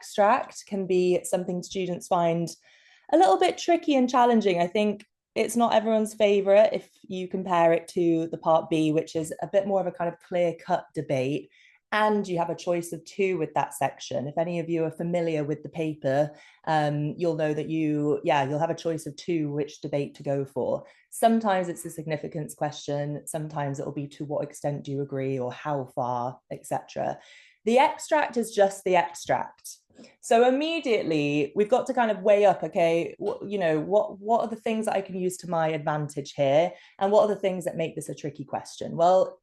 extract can be something students find a little bit tricky and challenging. I think it's not everyone's favorite if you compare it to the part B, which is a bit more of a kind of clear-cut debate. And you have a choice of two with that section. If any of you are familiar with the paper, you'll know that you'll have a choice of two which debate to go for. Sometimes it's a significance question. Sometimes it'll be to what extent do you agree or how far, etc. The extract is just the extract. So immediately we've got to kind of weigh up, okay, what are the things that I can use to my advantage here? And what are the things that make this a tricky question? Well,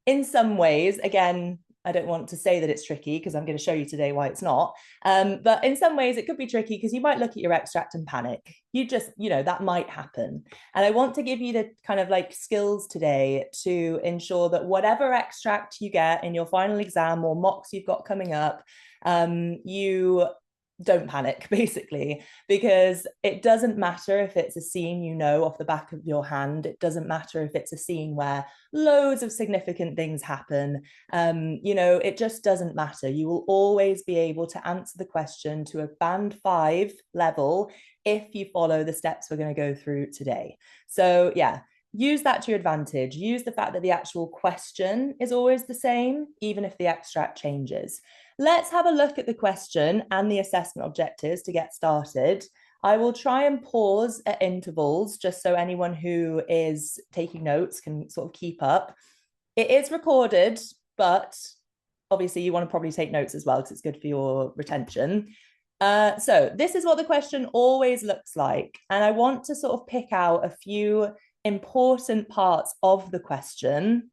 in some ways, again, I don't want to say that it's tricky because I'm going to show you today why it's not. But in some ways, it could be tricky because you might look at your extract and panic. That might happen. And I want to give you the kind of like skills today to ensure that whatever extract you get in your final exam or mocks you've got coming up, you don't panic, basically, because it doesn't matter if it's a scene you know off the back of your hand. It doesn't matter if it's a scene where loads of significant things happen. It just doesn't matter. You will always be able to answer the question to a band 5 level if you follow the steps we're going to go through today. So yeah, use that to your advantage. Use the fact that the actual question is always the same, even if the extract changes. Let's have a look at the question and the assessment objectives to get started. I will try and pause at intervals just so anyone who is taking notes can sort of keep up. It is recorded, but obviously you want to probably take notes as well because it's good for your retention. So this is what the question always looks like. And I want to sort of pick out a few important parts of the question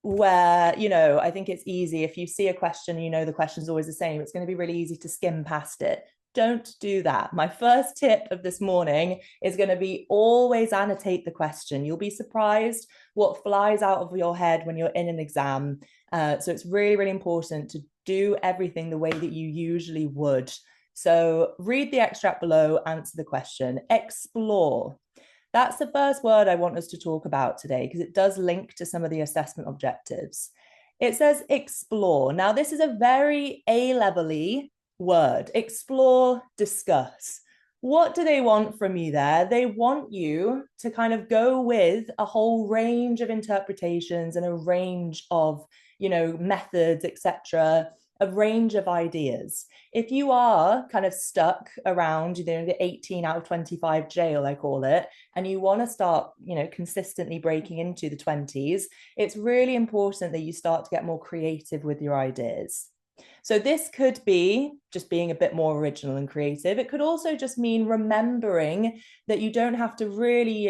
where, I think it's easy. If you see a question, the question's always the same, it's going to be really easy to skim past it. Don't do that. My first tip of this morning is going to be always annotate the question. You'll be surprised what flies out of your head when you're in an exam. So it's really, really important to do everything the way that you usually would. So read the extract below, answer the question, explore. That's the first word I want us to talk about today because it does link to some of the assessment objectives. It says explore. Now, this is a very A-level-y word. Explore, discuss. What do they want from you there? They want you to kind of go with a whole range of interpretations and a range of, methods, etc., a range of ideas. If you are kind of stuck around, the 18 out of 25 jail, I call it, and you want to start, consistently breaking into the 20s, it's really important that you start to get more creative with your ideas. So this could be just being a bit more original and creative. It could also just mean remembering that you don't have to really,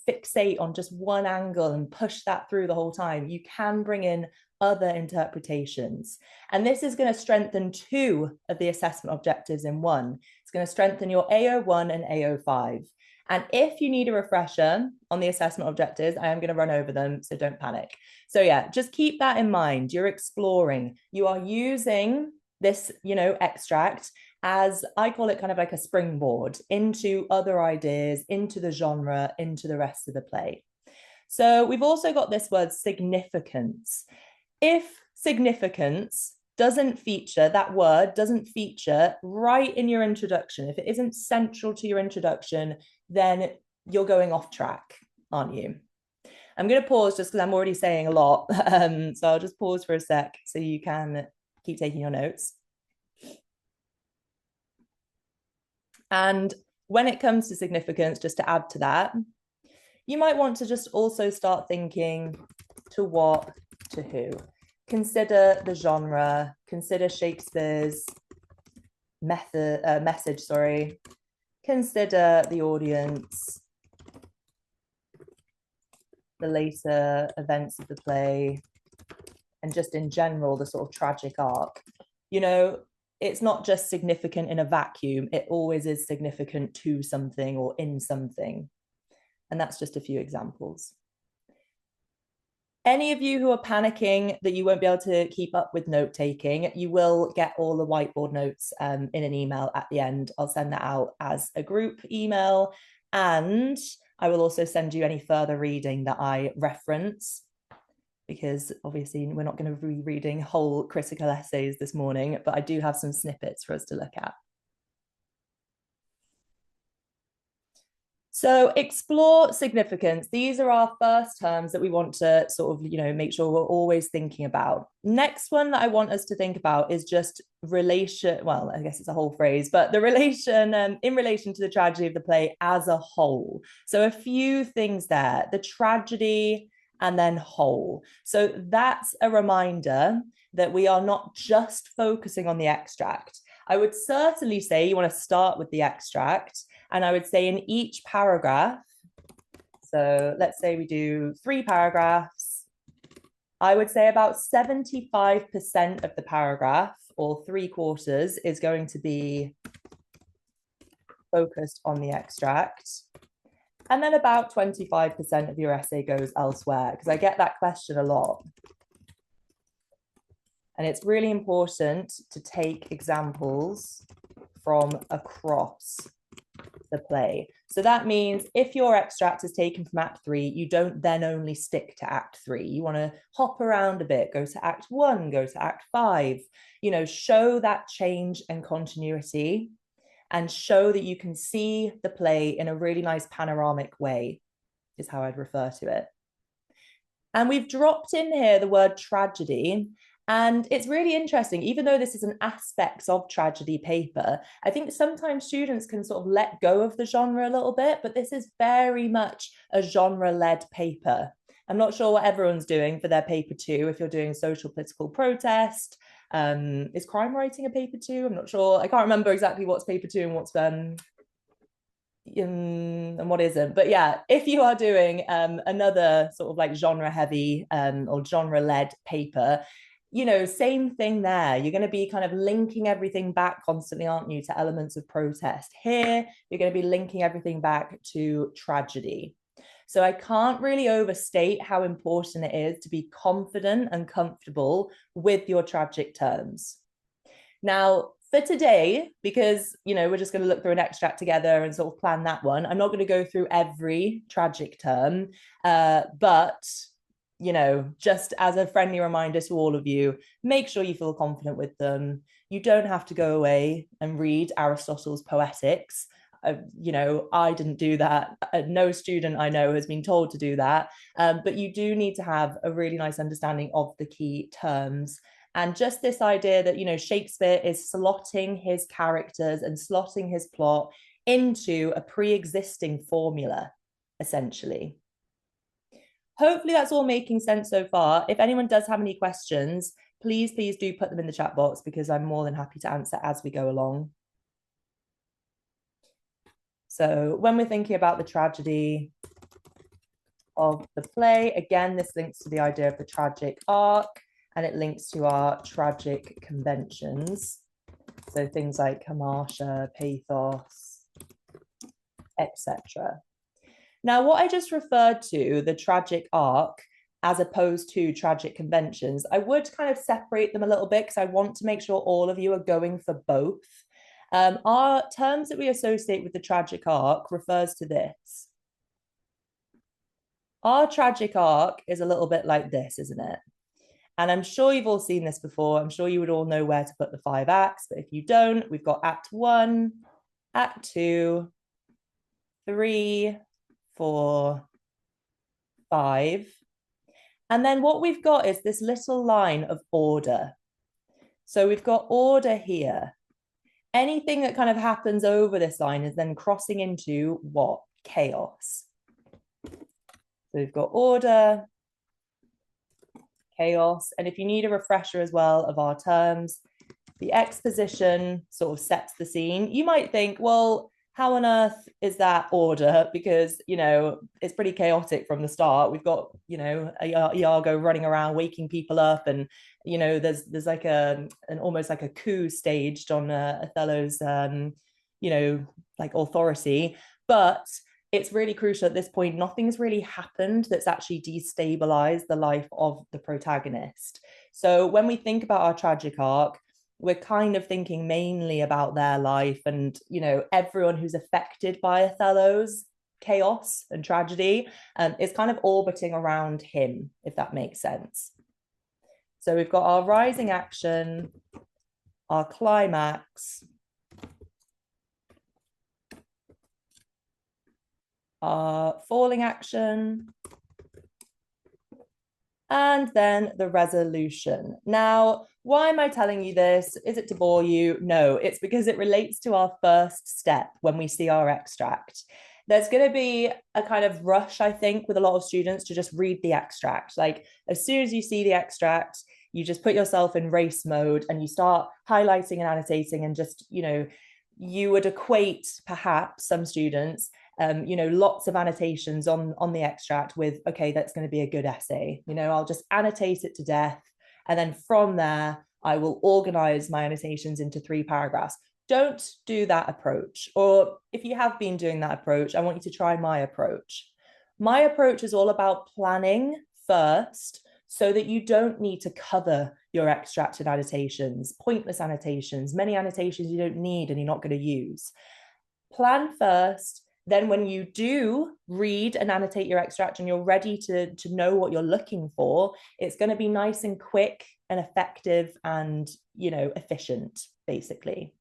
fixate on just one angle and push that through the whole time. You can bring in other interpretations. And this is going to strengthen 2 of the assessment objectives in one. It's going to strengthen your AO1 and AO5. And if you need a refresher on the assessment objectives, I am going to run over them, so don't panic. So yeah, just keep that in mind. You're exploring. You are using this, extract as, I call it kind of like a springboard into other ideas, into the genre, into the rest of the play. So we've also got this word significance. If significance doesn't feature, that word doesn't feature right in your introduction, if it isn't central to your introduction, then you're going off track, aren't you? I'm going to pause just because I'm already saying a lot. So I'll just pause for a sec so you can keep taking your notes. And when it comes to significance, just to add to that, you might want to just also start thinking to what, to who. Consider the genre, consider Shakespeare's message, consider the audience, the later events of the play, and just in general, the sort of tragic arc. It's not just significant in a vacuum, it always is significant to something or in something. And that's just a few examples. Any of you who are panicking that you won't be able to keep up with note taking, you will get all the whiteboard notes in an email at the end. I'll send that out as a group email, and I will also send you any further reading that I reference, because obviously we're not going to be reading whole critical essays this morning, but I do have some snippets for us to look at. So explore significance. These are our first terms that we want to sort of, make sure we're always thinking about. Next one that I want us to think about is just relation. Well, I guess it's a whole phrase, but the relation in relation to the tragedy of the play as a whole. So a few things there, the tragedy and then whole. So that's a reminder that we are not just focusing on the extract. I would certainly say you want to start with the extract. And I would say in each paragraph, so let's say we do 3 paragraphs, I would say about 75% of the paragraph, or 3/4, is going to be focused on the extract. And then about 25% of your essay goes elsewhere, because I get that question a lot. And it's really important to take examples from across the play. So that means if your extract is taken from Act 3, you don't then only stick to Act 3. You want to hop around a bit, go to Act 1, go to Act 5, show that change and continuity, and show that you can see the play in a really nice panoramic way, is how I'd refer to it. And we've dropped in here the word tragedy. And it's really interesting, even though this is an aspects of tragedy paper, I think sometimes students can sort of let go of the genre a little bit, but this is very much a genre-led paper. I'm not sure what everyone's doing for their paper 2, if you're doing social political protest. Is crime writing a paper 2? I'm not sure. I can't remember exactly what's paper 2 and what's and what isn't. But yeah, if you are doing another sort of like genre heavy or genre led paper, same thing there. You're going to be kind of linking everything back constantly, aren't you, to elements of protest. Here, you're going to be linking everything back to tragedy. So I can't really overstate how important it is to be confident and comfortable with your tragic terms. Now, for today, because, we're just going to look through an extract together and sort of plan that one, I'm not going to go through every tragic term, but just as a friendly reminder to all of you, make sure you feel confident with them. You don't have to go away and read Aristotle's Poetics. I didn't do that. No student I know has been told to do that. But you do need to have a really nice understanding of the key terms. And just this idea that, Shakespeare is slotting his characters and slotting his plot into a pre-existing formula, essentially. Hopefully that's all making sense so far. If anyone does have any questions, please do put them in the chat box, because I'm more than happy to answer as we go along. So when we're thinking about the tragedy of the play, again, this links to the idea of the tragic arc, and it links to our tragic conventions. So things like hamartia, pathos, etc. Now, what I just referred to, the tragic arc, as opposed to tragic conventions, I would kind of separate them a little bit, because I want to make sure all of you are going for both. Our terms that we associate with the tragic arc refers to this. Our tragic arc is a little bit like this, isn't it? And I'm sure you've all seen this before. I'm sure you would all know where to put the 5 acts, but if you don't, we've got Act 1, Act 2, 3, 4, 5. And then what we've got is this little line of order. So we've got order here. Anything that kind of happens over this line is then crossing into what? Chaos. So we've got order, chaos. And if you need a refresher as well of our terms, the exposition sort of sets the scene. You might think, well, how on earth is that order? Because, it's pretty chaotic from the start. We've got, Iago running around, waking people up. And, there's like an almost like a coup staged on Othello's, like authority. But it's really crucial at this point. Nothing's really happened that's actually destabilized the life of the protagonist. So when we think about our tragic arc, we're kind of thinking mainly about their life and, everyone who's affected by Othello's chaos and tragedy is kind of orbiting around him, if that makes sense. So we've got our rising action, our climax, our falling action, and then the resolution. Now, why am I telling you this? Is it to bore you? No, it's because it relates to our first step when we see our extract. There's going to be a kind of rush, I think, with a lot of students to just read the extract. Like, as soon as you see the extract, you just put yourself in race mode and you start highlighting and annotating and just, you would equate perhaps some students lots of annotations on the extract with, okay, that's going to be a good essay. I'll just annotate it to death. And then from there, I will organize my annotations into 3 paragraphs. Don't do that approach. Or if you have been doing that approach, I want you to try my approach. My approach is all about planning first so that you don't need to cover your extracted annotations, pointless annotations, many annotations you don't need and you're not going to use. Plan first. Then when you do read and annotate your extract and you're ready to know what you're looking for, it's going to be nice and quick and effective and, efficient, basically.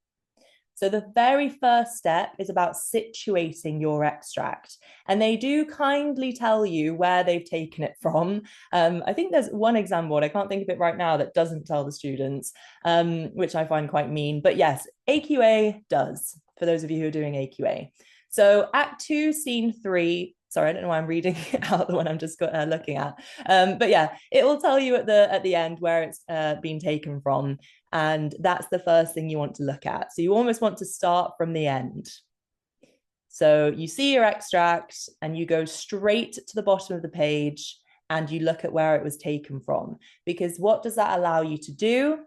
So the very first step is about situating your extract. And they do kindly tell you where they've taken it from. I think there's one exam board, I can't think of it right now, that doesn't tell the students, which I find quite mean. But yes, AQA does, for those of you who are doing AQA. So Act 2, Scene 3, sorry, I don't know why I'm reading out the one I'm just looking at. But yeah, it will tell you at the end where it's been taken from. And that's the first thing you want to look at. So you almost want to start from the end. So you see your extract and you go straight to the bottom of the page and you look at where it was taken from. Because what does that allow you to do?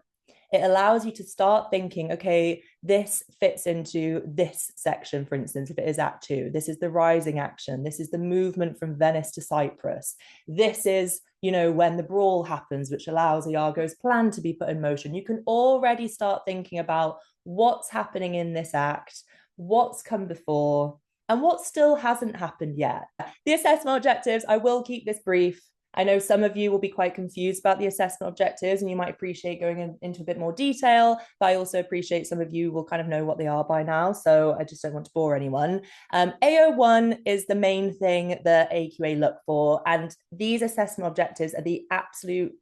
It allows you to start thinking, okay, this fits into this section, for instance, if it is Act 2. This is the rising action. This is the movement from Venice to Cyprus. This is, when the brawl happens, which allows Iago's plan to be put in motion. You can already start thinking about what's happening in this act, what's come before, and what still hasn't happened yet. The assessment objectives, I will keep this brief. I know some of you will be quite confused about the assessment objectives and you might appreciate going into a bit more detail, but I also appreciate some of you will kind of know what they are by now, so I just don't want to bore anyone. AO1 is the main thing that AQA look for, and these assessment objectives are the absolute,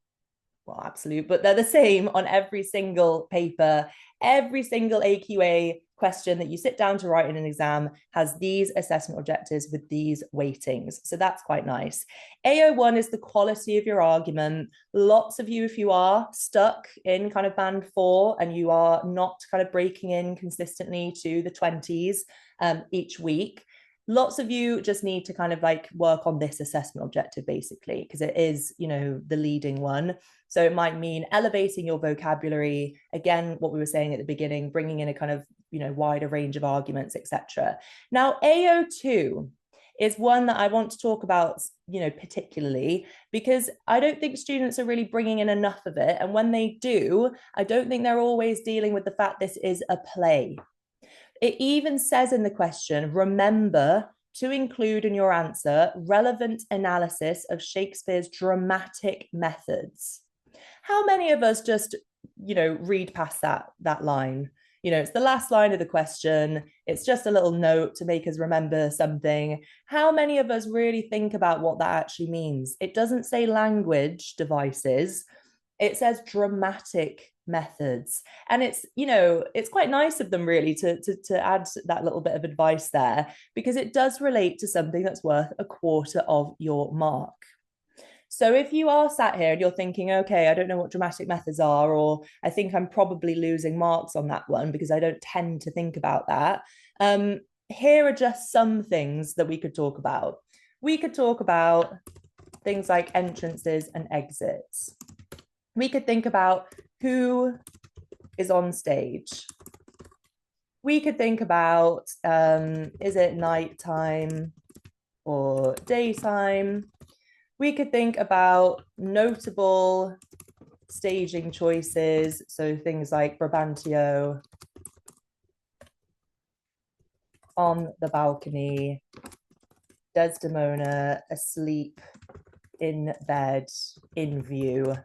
but they're the same on every single paper. Every single AQA question that you sit down to write in an exam has these assessment objectives with these weightings. So that's quite nice. AO1 is the quality of your argument. Lots of you, if you are stuck in kind of band 4 and you are not kind of breaking in consistently to the 20s each week, lots of you just need to kind of like work on this assessment objective basically, because it is, the leading one. So it might mean elevating your vocabulary. Again, what we were saying at the beginning, bringing in a kind of, wider range of arguments, etc. Now, AO2 is one that I want to talk about, particularly because I don't think students are really bringing in enough of it. And when they do, I don't think they're always dealing with the fact this is a play. It even says in the question, remember to include in your answer relevant analysis of Shakespeare's dramatic methods. How many of us just, read past that line? It's the last line of the question. It's just a little note to make us remember something. How many of us really think about what that actually means? It doesn't say language devices. It says dramatic methods. And it's, it's quite nice of them really to add that little bit of advice there, because it does relate to something that's worth a quarter of your mark. So if you are sat here and you're thinking, okay, I don't know what dramatic methods are, or I think I'm probably losing marks on that one because I don't tend to think about that. Here are just some things that we could talk about. We could talk about things like entrances and exits. We could think about who is on stage. We could think about, is it nighttime or daytime? We could think about notable staging choices, so things like Brabantio, on the balcony, Desdemona asleep in bed, in view.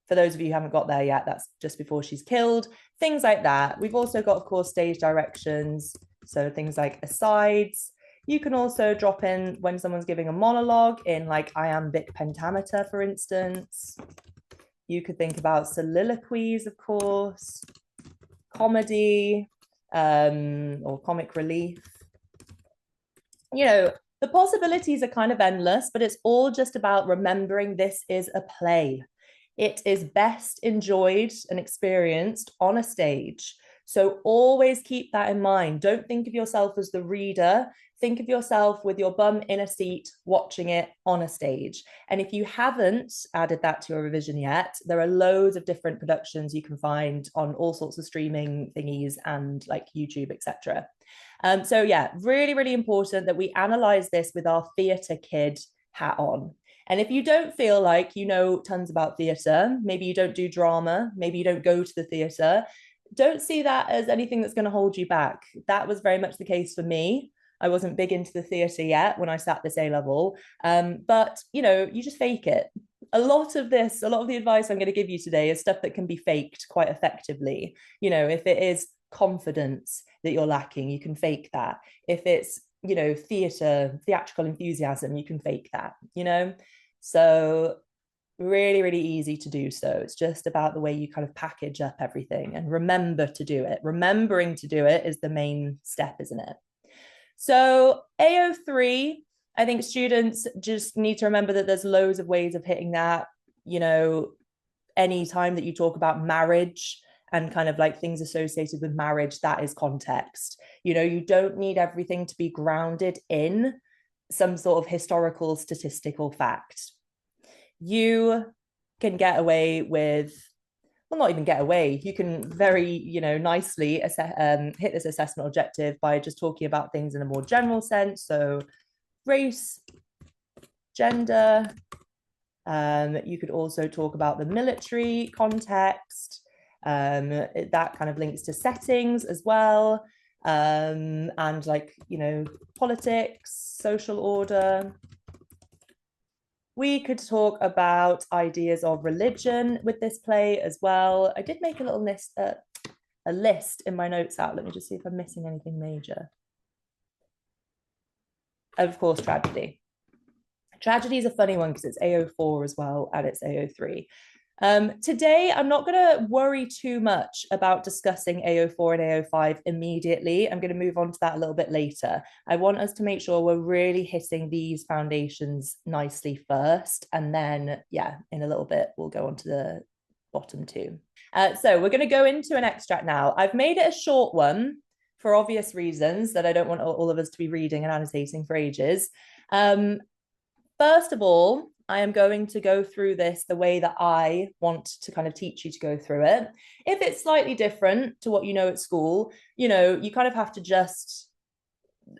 For those of you who haven't got there yet, that's just before she's killed. Things like that. We've also got, of course, stage directions. So things like asides. You can also drop in when someone's giving a monologue in like iambic pentameter, for instance. You could think about soliloquies, of course, comedy, or comic relief. You know, the possibilities are kind of endless, but it's all just about remembering this is a play. It is best enjoyed and experienced on a stage. So always keep that in mind. Don't think of yourself as the reader. Think of yourself with your bum in a seat watching it on a stage. And if you haven't added that to your revision yet, there are loads of different productions you can find on all sorts of streaming thingies and like YouTube, etc. So yeah, really, really important that we analyze this with our theatre kid hat on. And if you don't feel like you know tons about theatre, maybe you don't do drama, maybe you don't go to the theatre, don't see that as anything that's going to hold you back. That was very much the case for me. I wasn't big into the theatre yet when I sat this A level, but you know, you just fake it. A lot of the advice I'm going to give you today is stuff that can be faked quite effectively. You know, if it is confidence that you're lacking, you can fake that. If it's, you know, theatrical enthusiasm, you can fake that, you know? So really, really easy to do so. It's just about the way you kind of package up everything and remember to do it. Remembering to do it is the main step, isn't it? So AO3, I think students just need to remember that there's loads of ways of hitting that. You know, any time that you talk about marriage and kind of like things associated with marriage, that is context. You know, you don't need everything to be grounded in some sort of historical statistical fact. You can get away with, well, not even get away. You can very, you know, nicely hit this assessment objective by just talking about things in a more general sense. So race, gender. You could also talk about the military context. That kind of links to settings as well. And like, you know, politics, social order. We could talk about ideas of religion with this play as well. I did make a little list in my notes out. Let me just see if I'm missing anything major. Of course, tragedy. Tragedy is a funny one because it's AO4 as well, and it's AO3. Today, I'm not going to worry too much about discussing AO4 and AO5 immediately. I'm going to move on to that a little bit later. I want us to make sure we're really hitting these foundations nicely first. And then, yeah, in a little bit, we'll go on to the bottom two. So we're going to go into an extract now. I've made it a short one for obvious reasons that I don't want all of us to be reading and annotating for ages. First of all, I am going to go through this the way that I want to kind of teach you to go through it. If it's slightly different to what you know at school, you know, you kind of have to just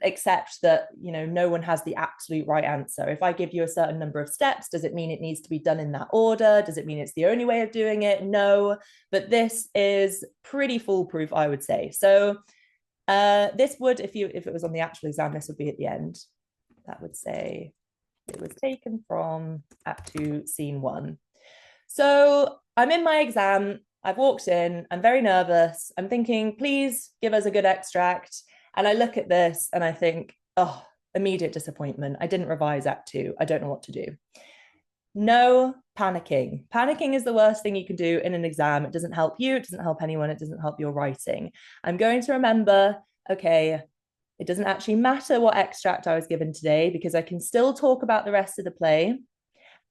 accept that, you know, no one has the absolute right answer. If I give you a certain number of steps, does it mean it needs to be done in that order? Does it mean it's the only way of doing it? No, but this is pretty foolproof, I would say. So this would, if it was on the actual exam, this would be at the end. That would say, it was taken from Act 2, Scene 1. So I'm in my exam. I've walked in. I'm very nervous. I'm thinking, please give us a good extract. And I look at this and I think, oh, immediate disappointment. I didn't revise Act 2. I don't know what to do. No panicking. Panicking is the worst thing you can do in an exam. It doesn't help you. It doesn't help anyone. It doesn't help your writing. I'm going to remember, okay, it doesn't actually matter what extract I was given today because I can still talk about the rest of the play.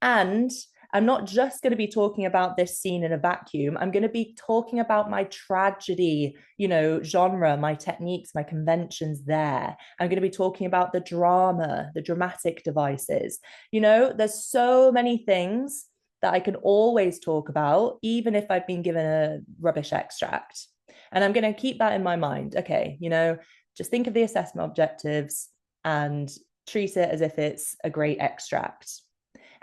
And I'm not just going to be talking about this scene in a vacuum. I'm going to be talking about my tragedy, you know, genre, my techniques, my conventions there. I'm going to be talking about the drama, the dramatic devices. You know, there's so many things that I can always talk about, even if I've been given a rubbish extract. And I'm going to keep that in my mind. Okay, you know, just think of the assessment objectives and treat it as if it's a great extract.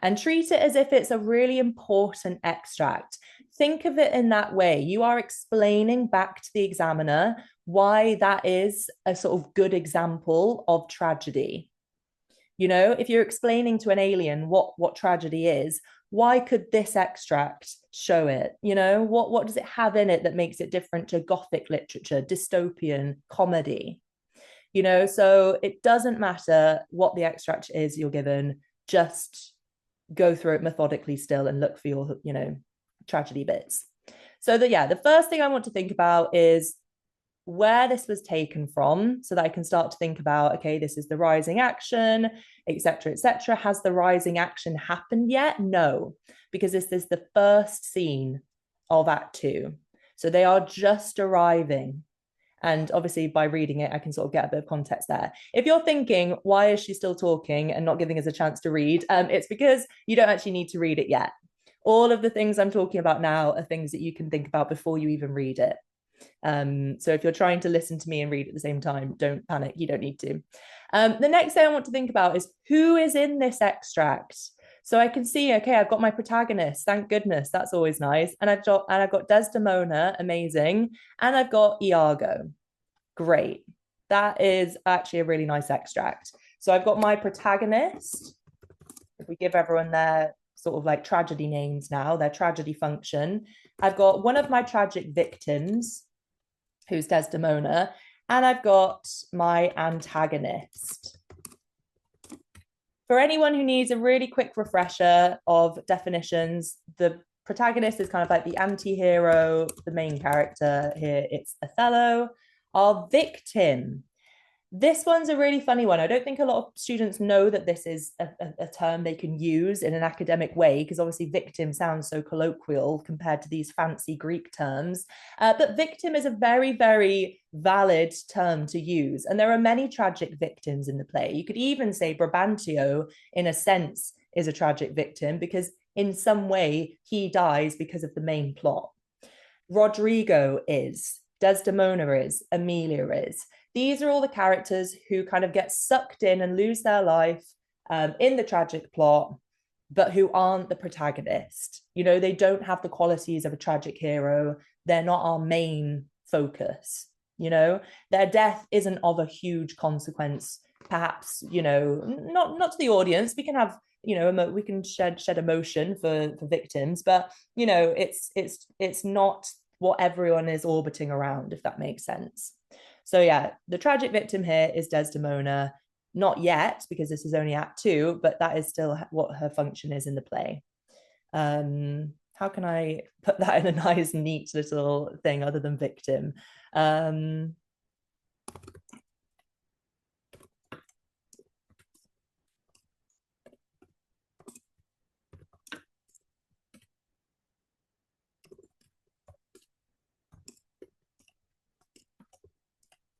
And treat it as if it's a really important extract. Think of it in that way. You are explaining back to the examiner why that is a sort of good example of tragedy. You know, if you're explaining to an alien what tragedy is, why could this extract show it? You know, what does it have in it that makes it different to Gothic literature, dystopian comedy? You know, so it doesn't matter what the extract is you're given, just go through it methodically still and look for your, you know, tragedy bits. So that, yeah, the first thing I want to think about is where this was taken from, so that I can start to think about, okay, this is the rising action, etc., etc. Has the rising action happened yet? No, because this is the first scene of Act Two. So they are just arriving. And obviously, by reading it, I can sort of get a bit of context there. If you're thinking, why is she still talking and not giving us a chance to read? It's because you don't actually need to read it yet. All of the things I'm talking about now are things that you can think about before you even read it. So if you're trying to listen to me and read at the same time, don't panic. You don't need to. The next thing I want to think about is who is in this extract. So I can see, okay, I've got my protagonist. Thank goodness, that's always nice. And I've got Desdemona, amazing, and I've got Iago, great. That is actually a really nice extract. So I've got my protagonist. If we give everyone their sort of like tragedy names now, their tragedy function. I've got one of my tragic victims, who's Desdemona, and I've got my antagonist. For anyone who needs a really quick refresher of definitions, the protagonist is kind of like the anti-hero, the main character here, it's Othello. Our victim, this one's a really funny one. I don't think a lot of students know that this is a term they can use in an academic way, because obviously victim sounds so colloquial compared to these fancy Greek terms. But victim is a very, very valid term to use. And there are many tragic victims in the play. You could even say Brabantio, in a sense, is a tragic victim, because in some way he dies because of the main plot. Rodrigo is, Desdemona is, Emilia is. These are all the characters who kind of get sucked in and lose their life in the tragic plot, but who aren't the protagonist. You know, they don't have the qualities of a tragic hero. They're not our main focus. You know, their death isn't of a huge consequence. Perhaps, you know, not to the audience. We can have, you know, we can shed emotion for victims, but you know, it's not what everyone is orbiting around, if that makes sense. So yeah, the tragic victim here is Desdemona. Not yet, because this is only Act Two, but that is still what her function is in the play. How can I put that in a nice, neat little thing other than victim?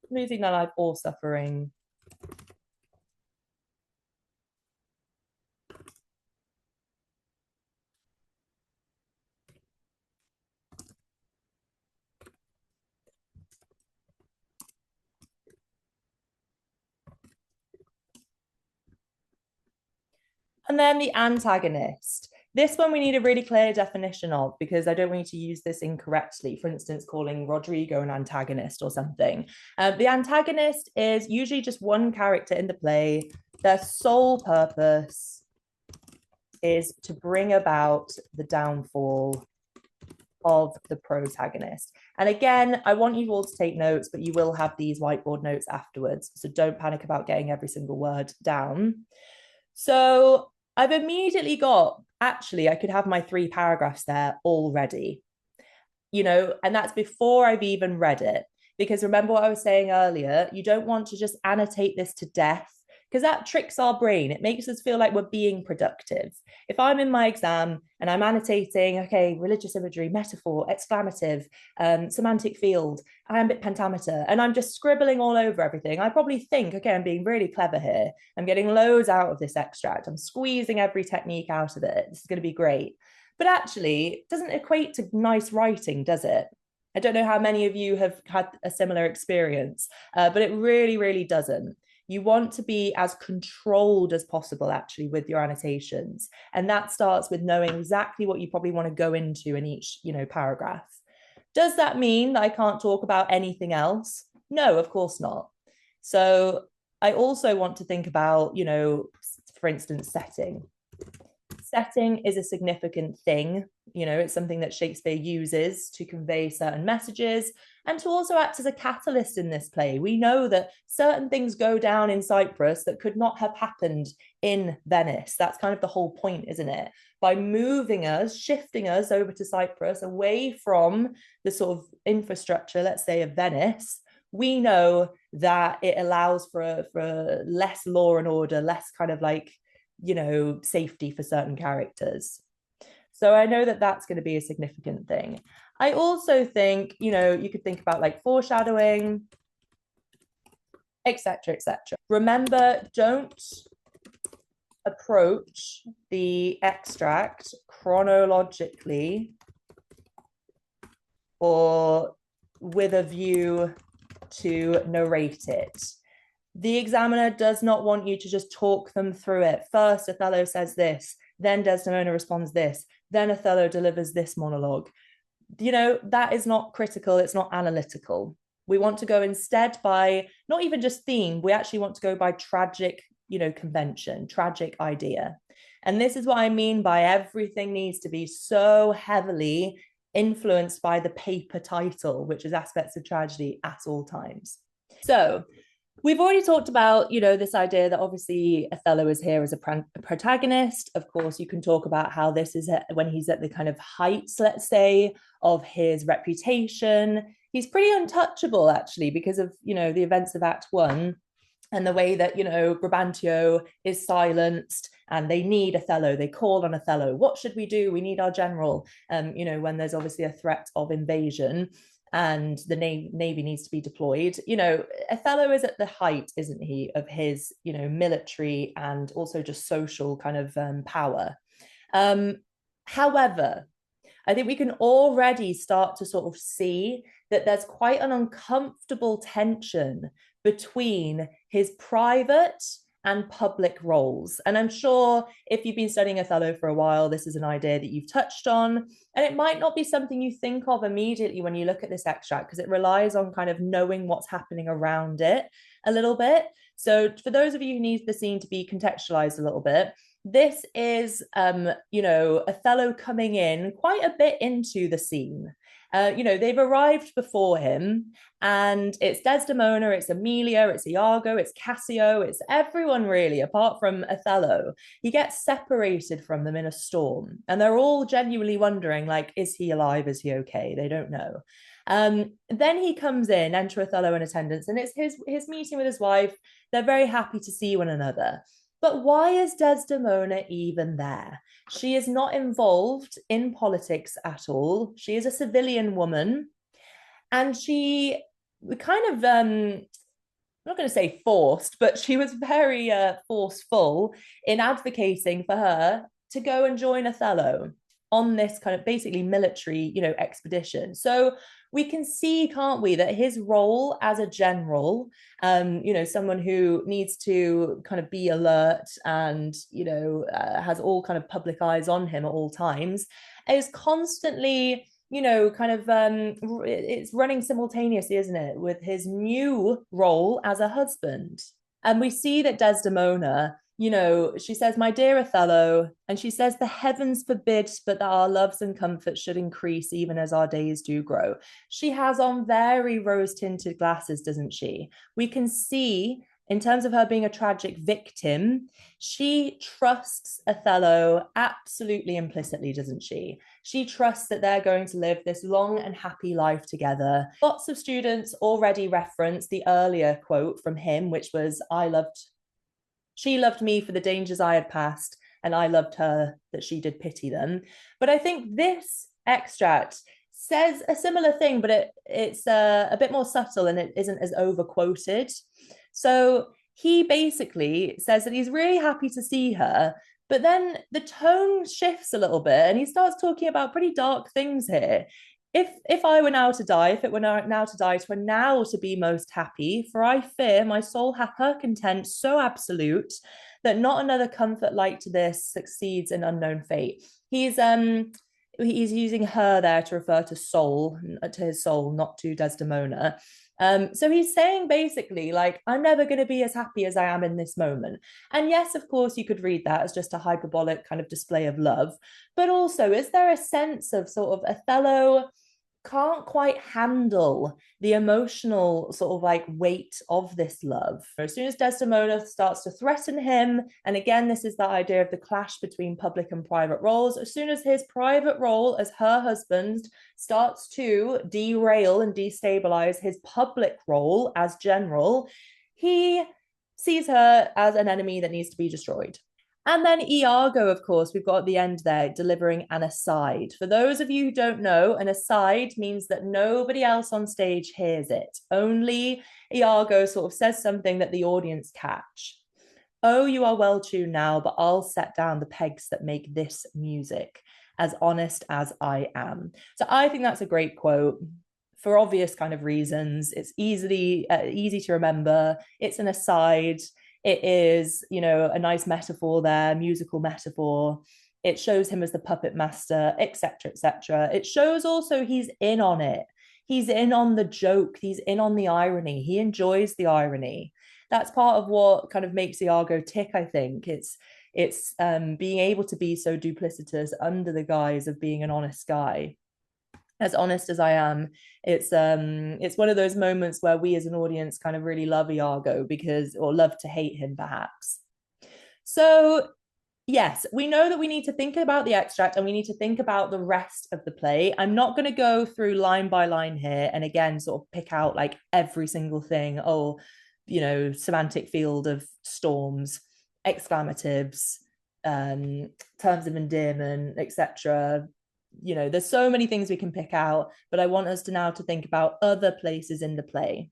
Losing their life or suffering. And then the antagonist. This one we need a really clear definition of, because I don't want you to use this incorrectly. For instance, calling Rodrigo an antagonist or something. The antagonist is usually just one character in the play. Their sole purpose is to bring about the downfall of the protagonist. And again, I want you all to take notes, but you will have these whiteboard notes afterwards. So don't panic about getting every single word down. So I've immediately got, actually, I could have my 3 paragraphs there already, you know, and that's before I've even read it. Because remember what I was saying earlier, you don't want to just annotate this to death, because that tricks our brain. It makes us feel like we're being productive. If I'm in my exam and I'm annotating, okay, religious imagery, metaphor, exclamative, semantic field, iambic pentameter, and I'm just scribbling all over everything, I probably think, okay, I'm being really clever here. I'm getting loads out of this extract. I'm squeezing every technique out of it. This is going to be great. But actually, it doesn't equate to nice writing, does it? I don't know how many of you have had a similar experience, but it really, really doesn't. You want to be as controlled as possible, actually, with your annotations. And that starts with knowing exactly what you probably want to go into in each, you know, paragraph. Does that mean that I can't talk about anything else? No, of course not. So I also want to think about, for instance, setting is a significant thing. It's something that Shakespeare uses to convey certain messages and to also act as a catalyst in this play. We know that certain things go down in Cyprus that could not have happened in Venice. That's kind of the whole point, isn't it? By moving us, shifting us over to Cyprus, away from the sort of infrastructure, let's say, of Venice, we know that it allows for less law and order, less kind of like, safety for certain characters. So I know that that's going to be a significant thing. I also think, you could think about like foreshadowing, etc., etc. Remember, don't approach the extract chronologically or with a view to narrate it. The examiner does not want you to just talk them through it. First, Othello says this, then Desdemona responds this, then Othello delivers this monologue. That is not critical, it's not analytical. We want to go instead by not even just theme, we actually want to go by tragic, convention, tragic idea. And this is what I mean by everything needs to be so heavily influenced by the paper title, which is aspects of tragedy at all times. So we've already talked about, this idea that obviously Othello is here as a protagonist. Of course, you can talk about how this is when he's at the kind of heights, let's say, of his reputation. He's pretty untouchable, actually, because of, the events of Act 1 and the way that, Brabantio is silenced and they need Othello. They call on Othello. What should we do? We need our general, when there's obviously a threat of invasion and the navy needs to be deployed. Othello is at the height, isn't he, of his, military and also just social kind of power. However, I think we can already start to sort of see that there's quite an uncomfortable tension between his private and public roles. And I'm sure if you've been studying Othello for a while, this is an idea that you've touched on. And it might not be something you think of immediately when you look at this extract, because it relies on kind of knowing what's happening around it a little bit. So for those of you who need the scene to be contextualized a little bit, this is, Othello coming in quite a bit into the scene. They've arrived before him, and it's Desdemona, it's Emilia, it's Iago, it's Cassio, it's everyone really, apart from Othello. He gets separated from them in a storm, and they're all genuinely wondering, like, is he alive? Is he okay? They don't know. Then he comes in, enter Othello in attendance, and it's his meeting with his wife. They're very happy to see one another. But why is Desdemona even there? She is not involved in politics at all. She is a civilian woman. And she kind of, I'm not going to say forced, but she was very forceful in advocating for her to go and join Othello on this kind of basically military, expedition. So we can see, can't we, that his role as a general, someone who needs to kind of be alert and, has all kind of public eyes on him at all times, is constantly, it's running simultaneously, isn't it, with his new role as a husband. And we see that Desdemona, she says, my dear Othello, and she says, the heavens forbid, but that our loves and comforts should increase even as our days do grow. She has on very rose-tinted glasses, doesn't she? We can see, in terms of her being a tragic victim, she trusts Othello absolutely implicitly, doesn't she? She trusts that they're going to live this long and happy life together. Lots of students already reference the earlier quote from him, which was, she loved me for the dangers I had passed, and I loved her that she did pity them. But I think this extract says a similar thing, but it's a bit more subtle and it isn't as overquoted. So he basically says that he's really happy to see her, but then the tone shifts a little bit and he starts talking about pretty dark things here. If I were now to die, if it were now to die, 'twere now to be most happy, for I fear my soul hath her content so absolute that not another comfort like to this succeeds in unknown fate. He's using her there to refer to soul, to his soul, not to Desdemona. So he's saying basically, like, I'm never going to be as happy as I am in this moment. And yes, of course, you could read that as just a hyperbolic kind of display of love. But also, is there a sense of sort of Othello can't quite handle the emotional sort of like weight of this love? As soon as Desdemona starts to threaten him, and again, this is that idea of the clash between public and private roles, as soon as his private role as her husband starts to derail and destabilize his public role as general, he sees her as an enemy that needs to be destroyed. And then Iago, of course, we've got at the end there delivering an aside. For those of you who don't know, an aside means that nobody else on stage hears it. Only Iago sort of says something that the audience catch. Oh, you are well tuned now, but I'll set down the pegs that make this music, as honest as I am. So I think that's a great quote for obvious kind of reasons. It's easy to remember. It's an aside. It is, you know, a nice metaphor there, musical metaphor. It shows him as the puppet master, etc., etc. It shows also he's in on it. He's in on the joke. He's in on the irony. He enjoys the irony. That's part of what kind of makes Iago tick, I think. It's being able to be so duplicitous under the guise of being an honest guy. As honest as I am, it's one of those moments where we as an audience kind of really love Iago because, or love to hate him perhaps. So yes, we know that we need to think about the extract and we need to think about the rest of the play. I'm not going to go through line by line here and again sort of pick out like every single thing. Oh, you know, semantic field of storms, exclamatives, terms of endearment, etc. You know, there's so many things we can pick out, but I want us to now to think about other places in the play.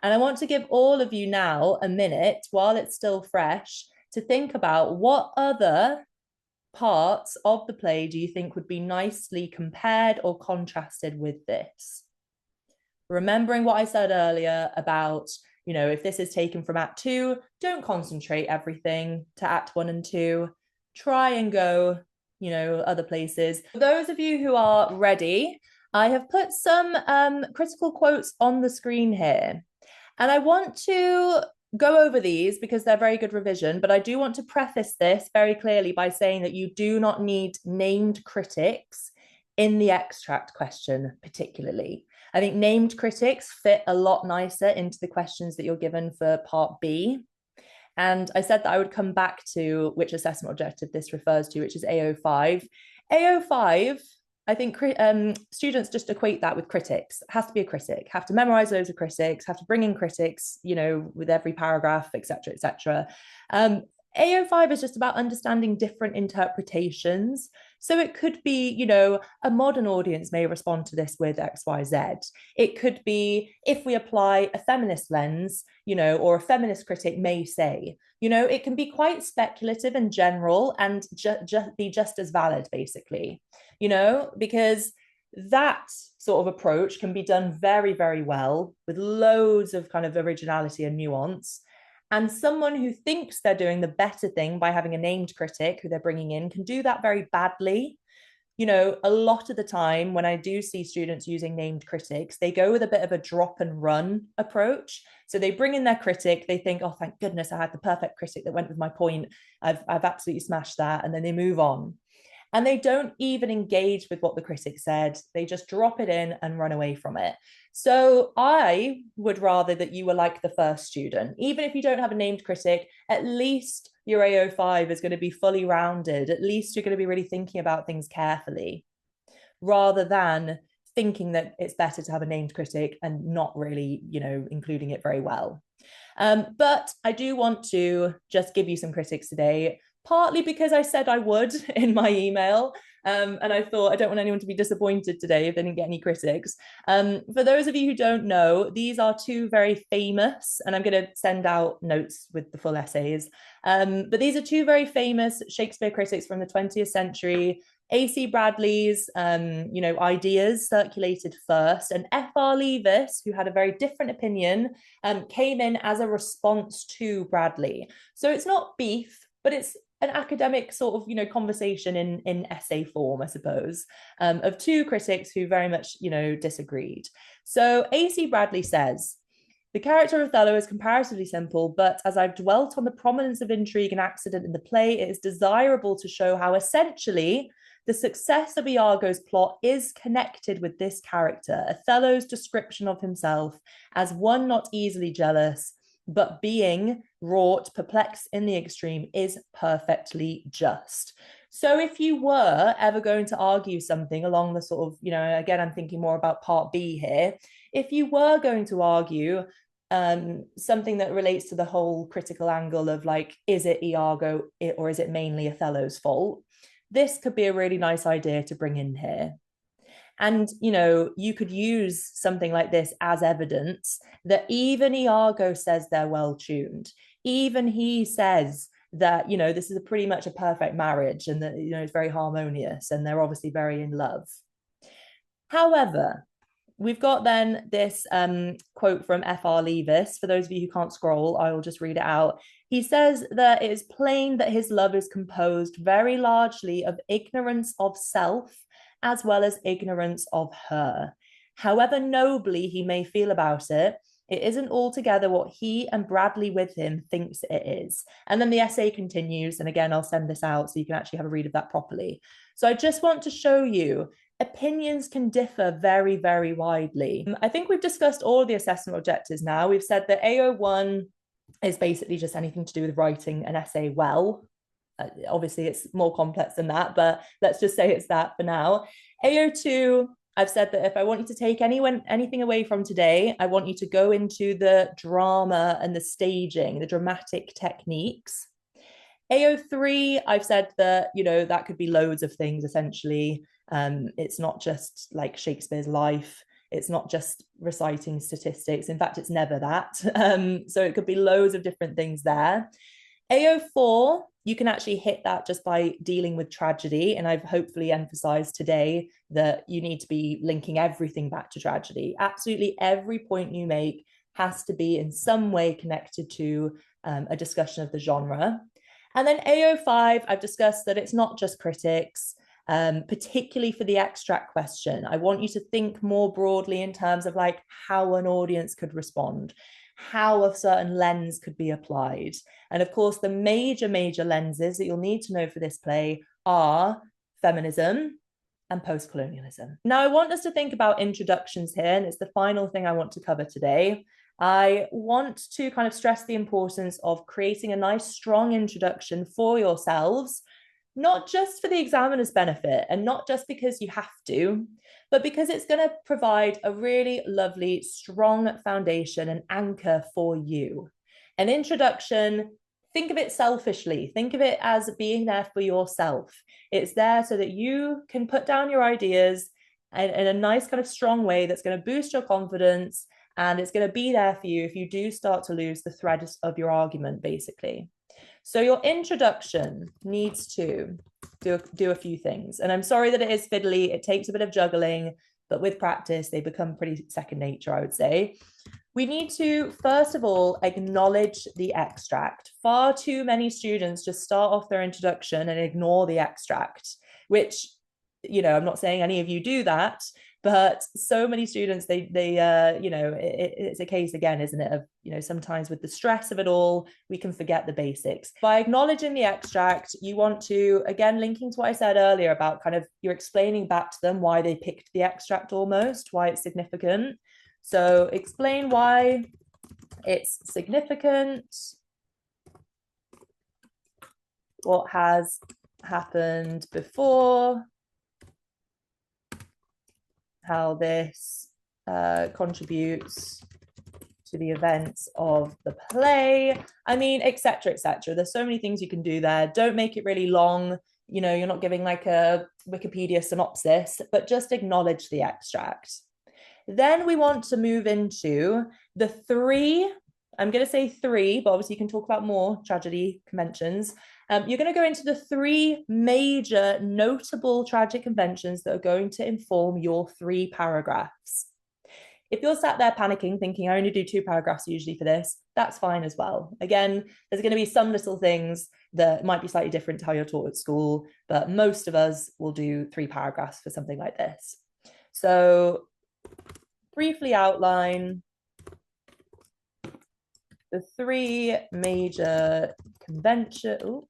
And I want to give all of you now a minute while it's still fresh to think about what other parts of the play do you think would be nicely compared or contrasted with this? Remembering what I said earlier about, you know, if this is taken from Act 2, don't concentrate everything to Act 1 and 2. Try and go, you know, other places. For those of you who are ready, I have put some critical quotes on the screen here. And I want to go over these because they're very good revision, but I do want to preface this very clearly by saying that you do not need named critics in the extract question, particularly. I think named critics fit a lot nicer into the questions that you're given for part B. And I said that I would come back to which assessment objective this refers to, which is AO5. AO5, I think students just equate that with critics. It has to be a critic, have to memorize loads of critics, have to bring in critics, you know, with every paragraph, etc., etc. AO5 is just about understanding different interpretations. So it could be, you know, a modern audience may respond to this with X, Y, Z. It could be if we apply a feminist lens, you know, or a feminist critic may say, you know, it can be quite speculative and general and be just as valid, basically, you know, because that sort of approach can be done very, very well with loads of kind of originality and nuance. And someone who thinks they're doing the better thing by having a named critic who they're bringing in can do that very badly. You know, a lot of the time when I do see students using named critics, they go with a bit of a drop and run approach. So they bring in their critic, they think, oh, thank goodness I had the perfect critic that went with my point. I've absolutely smashed that. And then they move on. And they don't even engage with what the critic said. They just drop it in and run away from it. So I would rather that you were like the first student. Even if you don't have a named critic, at least your AO5 is going to be fully rounded. At least you're going to be really thinking about things carefully, rather than thinking that it's better to have a named critic and not really, you know, including it very well. But I do want to just give you some critics today, partly because I said I would in my email. And I thought I don't want anyone to be disappointed today if they didn't get any critics. For those of you who don't know, these are two very famous, and I'm going to send out notes with the full essays. But these are two very famous Shakespeare critics from the 20th century. A.C. Bradley's, you know, ideas circulated first, and F.R. Leavis, who had a very different opinion, came in as a response to Bradley. So it's not beef, but it's an academic sort of, you know, conversation in essay form, I suppose, of two critics who very much, you know, disagreed. So AC Bradley says, the character of Othello is comparatively simple, but as I've dwelt on the prominence of intrigue and accident in the play, it is desirable to show how essentially the success of Iago's plot is connected with this character, Othello's description of himself as one not easily jealous, but being wrought, perplexed in the extreme, is perfectly just. So if you were ever going to argue something along the sort of, again, I'm thinking more about part B here. If you were going to argue something that relates to the whole critical angle of like, is it Iago or is it mainly Othello's fault? This could be a really nice idea to bring in here. And, you could use something like this as evidence that even Iago says they're well tuned. Even he says that, this is pretty much a perfect marriage and that, it's very harmonious and they're obviously very in love. However, we've got then this quote from F.R. Leavis. For those of you who can't scroll, I will just read it out. He says that it is plain that his love is composed very largely of ignorance of self as well as ignorance of her. However nobly he may feel about it, it isn't altogether what he and Bradley with him thinks it is. And then the essay continues, and again, I'll send this out so you can actually have a read of that properly. So I just want to show you opinions can differ very, very widely. I think we've discussed all of the assessment objectives now. We've said that AO1 is basically just anything to do with writing an essay well. Obviously, it's more complex than that, but let's just say it's that for now. AO2, I've said that if I want you to take anything away from today, I want you to go into the drama and the staging, the dramatic techniques. AO3, I've said that, that could be loads of things, essentially. It's not just like Shakespeare's life. It's not just reciting statistics. In fact, it's never that. So it could be loads of different things there. AO4, you can actually hit that just by dealing with tragedy. And I've hopefully emphasized today that you need to be linking everything back to tragedy. Absolutely every point you make has to be in some way connected to a discussion of the genre. And then AO5, I've discussed that it's not just critics, particularly for the extract question. I want you to think more broadly in terms of like how an audience could respond, how a certain lens could be applied. And of course, the major lenses that you'll need to know for this play are feminism and post-colonialism. Now, I want us to think about introductions here, and it's the final thing I want to cover today. I want to kind of stress the importance of creating a nice, strong introduction for yourselves, not just for the examiner's benefit and not just because you have to, but because it's going to provide a really lovely, strong foundation and anchor for you. An introduction, think of it selfishly. Think of it as being there for yourself. It's there so that you can put down your ideas in a nice kind of strong way that's going to boost your confidence, and it's going to be there for you if you do start to lose the thread of your argument, basically. So your introduction needs to do a few things. And I'm sorry that it is fiddly. It takes a bit of juggling, but with practice, they become pretty second nature, I would say. We need to, first of all, acknowledge the extract. Far too many students just start off their introduction and ignore the extract, which, I'm not saying any of you do that, but so many students, it's a case again, isn't it, of, sometimes with the stress of it all, we can forget the basics. By acknowledging the extract, you want to, again, linking to what I said earlier about kind of, you're explaining back to them why they picked the extract almost, why it's significant. So explain why it's significant, what has happened before, how this contributes to the events of the play. I mean, etc., etc. There's so many things you can do there. Don't make it really long. You're not giving like a Wikipedia synopsis, but just acknowledge the extract. Then we want to move into the three, I'm going to say three, but obviously you can talk about more tragedy conventions. You're going to go into the three major notable tragic conventions that are going to inform your 3 paragraphs. If you're sat there panicking, thinking I only do 2 paragraphs usually for this, that's fine as well. Again, there's going to be some little things that might be slightly different to how you're taught at school, but most of us will do 3 paragraphs for something like this. So briefly outline the three major conventions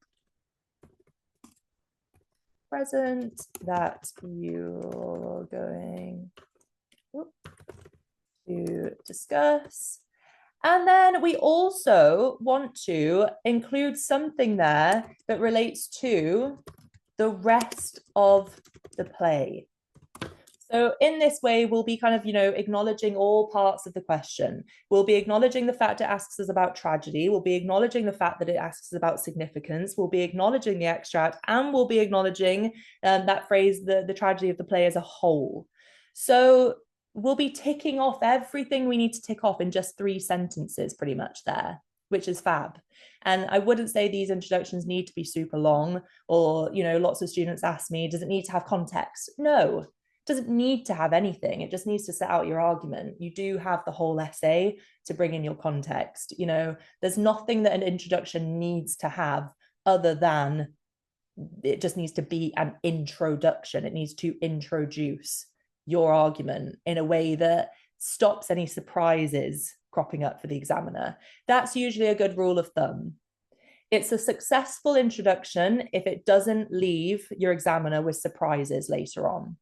present that you're going to discuss. And then we also want to include something there that relates to the rest of the play. So in this way, we'll be kind of, acknowledging all parts of the question. We'll be acknowledging the fact it asks us about tragedy. We'll be acknowledging the fact that it asks us about significance. We'll be acknowledging the extract, and we'll be acknowledging that phrase, the tragedy of the play as a whole. So we'll be ticking off everything we need to tick off in just 3 sentences pretty much there, which is fab. And I wouldn't say these introductions need to be super long, or, lots of students ask me, does it need to have context? No, doesn't need to have anything. It just needs to set out your argument. You do have the whole essay to bring in your context. There's nothing that an introduction needs to have other than it just needs to be an introduction. It needs to introduce your argument in a way that stops any surprises cropping up for the examiner. That's usually a good rule of thumb. It's a successful introduction if it doesn't leave your examiner with surprises later on.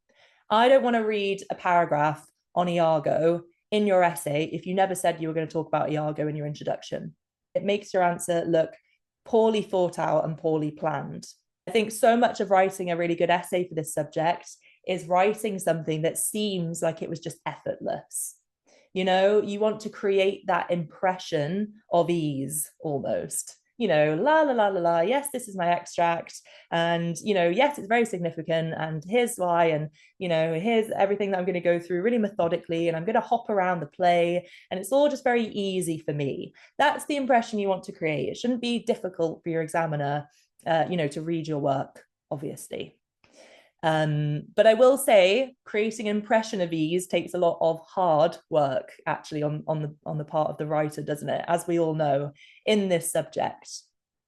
I don't want to read a paragraph on Iago in your essay if you never said you were going to talk about Iago in your introduction. It makes your answer look poorly thought out and poorly planned. I think so much of writing a really good essay for this subject is writing something that seems like it was just effortless. You want to create that impression of ease almost. La la la la la, yes, this is my extract, and yes, it's very significant, and here's why, and here's everything that I'm going to go through really methodically, and I'm going to hop around the play, and it's all just very easy for me. That's the impression you want to create. It shouldn't be difficult for your examiner to read your work, obviously. But I will say creating an impression of ease takes a lot of hard work actually on the part of the writer, doesn't it? As we all know in this subject.